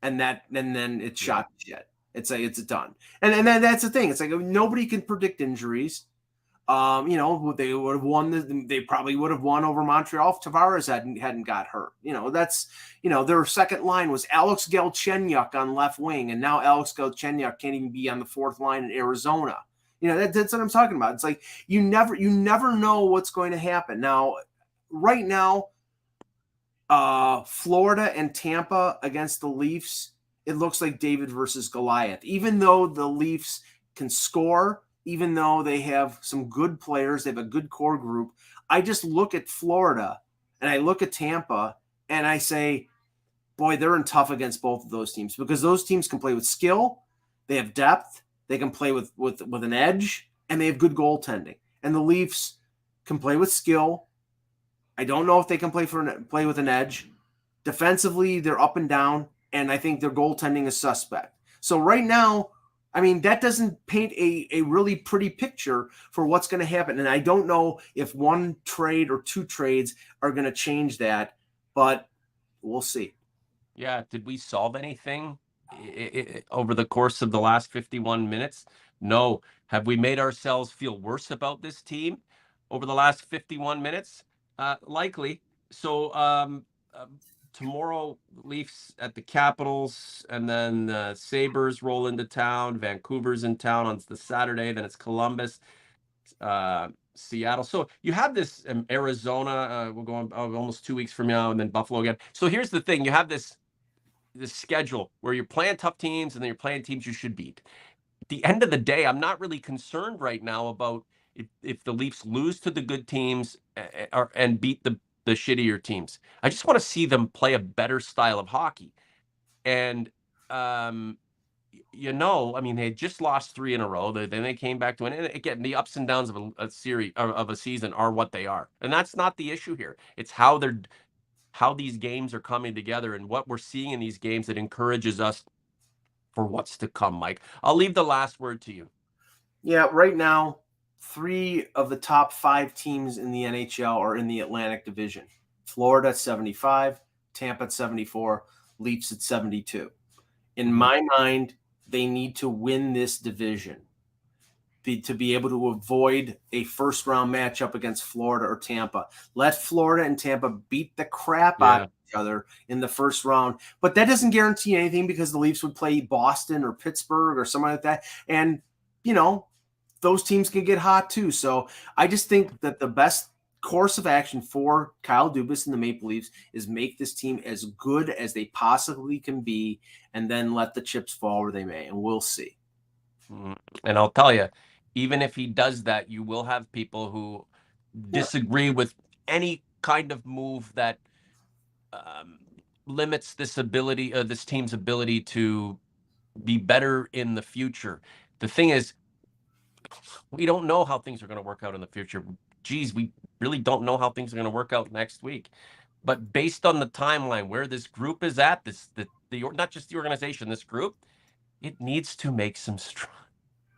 and then it's shot shit. It's done. And that's the thing. It's like nobody can predict injuries. They would have won. They probably would have won over Montreal if Tavares hadn't got hurt. Their second line was Alex Galchenyuk on left wing, and now Alex Galchenyuk can't even be on the fourth line in Arizona. That's what I'm talking about. It's like you never know what's going to happen. Now, right now, Florida and Tampa against the Leafs, it looks like David versus Goliath. Even though the Leafs can score, even though they have some good players, they have a good core group, I just look at Florida and I look at Tampa and I say, boy, they're in tough against both of those teams because those teams can play with skill, they have depth, they can play with an edge, and they have good goaltending. And the Leafs can play with skill. I don't know if they can play with an edge. Defensively, they're up and down, and I think their goaltending is suspect. So right now, I mean, that doesn't paint a really pretty picture for what's going to happen. And I don't know if one trade or two trades are going to change that, but we'll see. Yeah. Did we solve anything over the course of the last 51 minutes? No. Have we made ourselves feel worse about this team over the last 51 minutes? Likely. So tomorrow, Leafs at the Capitals, and then Sabres roll into town. Vancouver's in town on the Saturday. Then it's Columbus, Seattle. So you have this Arizona. We're going almost 2 weeks from now, and then Buffalo again. So here's the thing: you have this schedule where you're playing tough teams, and then you're playing teams you should beat. At the end of the day, I'm not really concerned right now about if the Leafs lose to the good teams and beat the shittier teams. I just want to see them play a better style of hockey. And I mean, they just lost 3 in a row. Then they came back to win. And again, the ups and downs of a series of a season are what they are, and that's not the issue here. It's how these games are coming together and what we're seeing in these games that encourages us for what's to come, Mike. I'll leave the last word to you. Yeah, right now, 3 of the top 5 teams in the NHL are in the Atlantic Division. Florida at 75, Tampa at 74, Leafs at 72. In my mind, they need to win this division to be able to avoid a first-round matchup against Florida or Tampa. Let Florida and Tampa beat the crap out of each other in the first round. But that doesn't guarantee anything because the Leafs would play Boston or Pittsburgh or something like that. And, those teams can get hot too. So I just think that the best course of action for Kyle Dubas and the Maple Leafs is make this team as good as they possibly can be and then let the chips fall where they may. And we'll see. And I'll tell you, even if he does that, you will have people who disagree with any kind of move that limits this team's ability to be better in the future. The thing is, we don't know how things are going to work out in the future. Geez, we really don't know how things are going to work out next week. But based on the timeline where this group is at, not just the organization, this group, it needs to make some strides.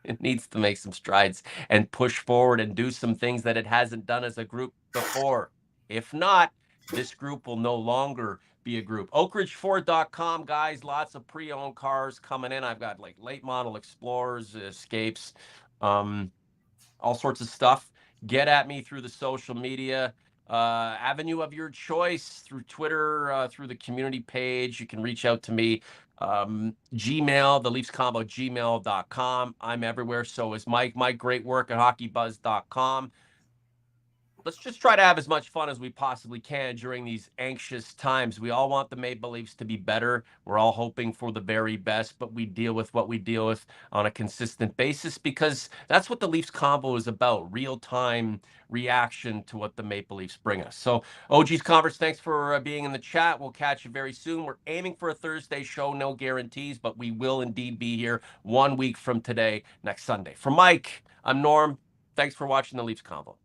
It needs to make some strides and push forward and do some things that it hasn't done as a group before. If not, this group will no longer be a group. OakRidgeFord.com, guys. Lots of pre-owned cars coming in. I've got like late model Explorers, Escapes, all sorts of stuff. Get at me through the social media avenue of your choice, through Twitter, through the community page. You can reach out to me. Gmail, the Leafs Convo, gmail.com. I'm everywhere. So is Mike. Mike, great work at hockeybuzz.com. Let's just try to have as much fun as we possibly can during these anxious times. We all want the Maple Leafs to be better. We're all hoping for the very best, but we deal with what we deal with on a consistent basis because that's what the Leafs Convo is about, real-time reaction to what the Maple Leafs bring us. So, OG's Converse, thanks for being in the chat. We'll catch you very soon. We're aiming for a Thursday show, no guarantees, but we will indeed be here 1 week from today, next Sunday. For Mike, I'm Norm. Thanks for watching the Leafs Convo.